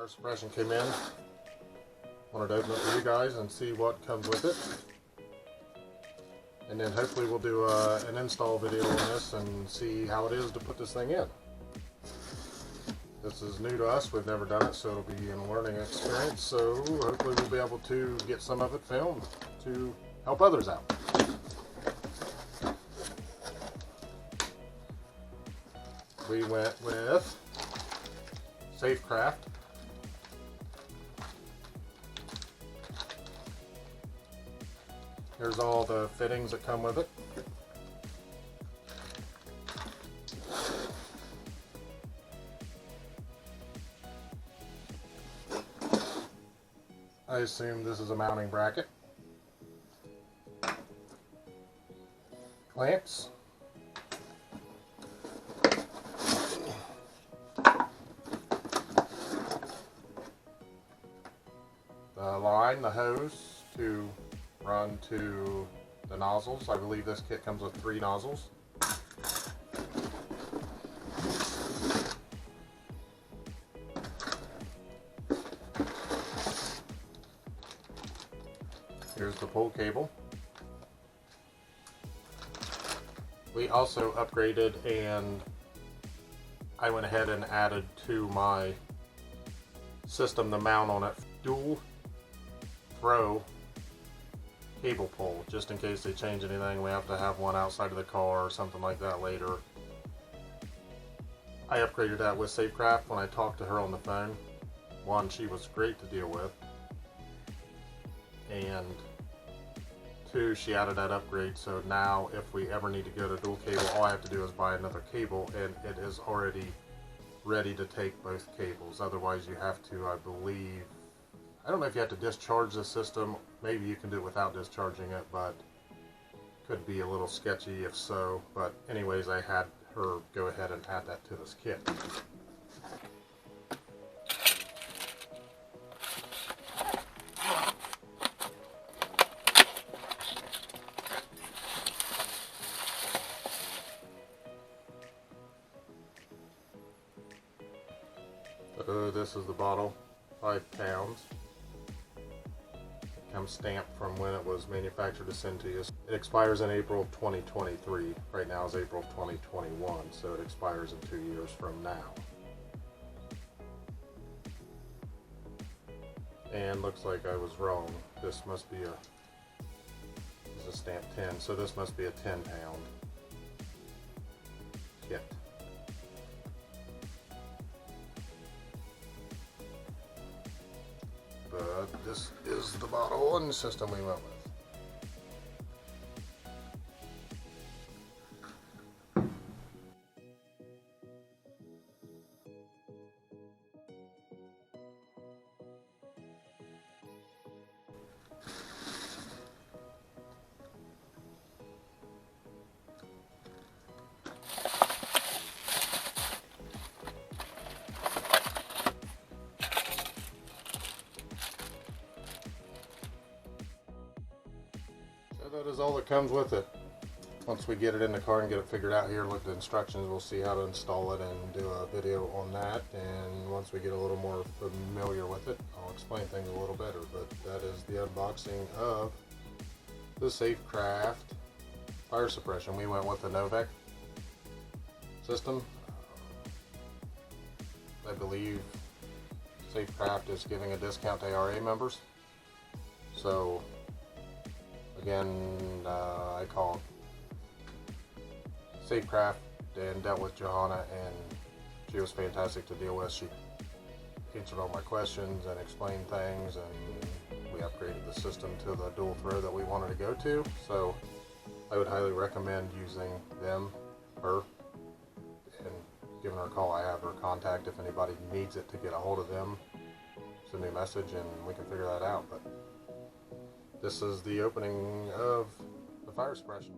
Fire suppression came in. Wanted to open it for you guys and see what comes with it. And then hopefully we'll do an install video on this and see how it is to put this thing in. This is new to us, we've never done it, so it'll be a learning experience. So hopefully we'll be able to get some of it filmed to help others out. We went with Safecraft. Here's all the fittings that come with it. I assume this is a mounting bracket. Clamps. The line, the hose to run to the nozzles. I believe this kit comes with 3 nozzles. Here's the pull cable. We also upgraded, and I went ahead and added to my system the mount on it. Dual throw cable pull, just in case they change anything. We have to have one outside of the car or something like that later. I upgraded that with Safecraft when I talked to her on the phone. One, she was great to deal with, and 2, she added that upgrade, so now if we ever need to go to dual cable, all I have to do is buy another cable, and it is already ready to take both cables. Otherwise you have to, I believe, I don't know if you have to discharge the system. Maybe you can do it without discharging it, but could be a little sketchy if so. But anyways, I had her go ahead and add that to this kit. So this is the bottle, 5 pounds. Comes stamped from when it was manufactured to send to you. It expires in April 2023. Right now is April 2021, so it expires in 2 years from now. And looks like I was wrong. This must be this is a stamp 10, so this must be a 10-pound kit. But this is the bottle and system we went with. That is all that comes with it. Once we get it in the car and get it figured out here, look at the instructions, we'll see how to install it and do a video on that. And once we get a little more familiar with it, I'll explain things a little better. But that is the unboxing of the Safecraft fire suppression. We went with the Novec system. I believe Safecraft is giving a discount to ARA members. So again, I called Safecraft and dealt with Johanna, and she was fantastic to deal with. She answered all my questions and explained things, and we upgraded the system to the dual throw that we wanted to go to. So I would highly recommend using them, her, and giving her a call. I have her contact if anybody needs it to get a hold of them. Send me a message and we can figure that out. But this is the opening of the fire suppression.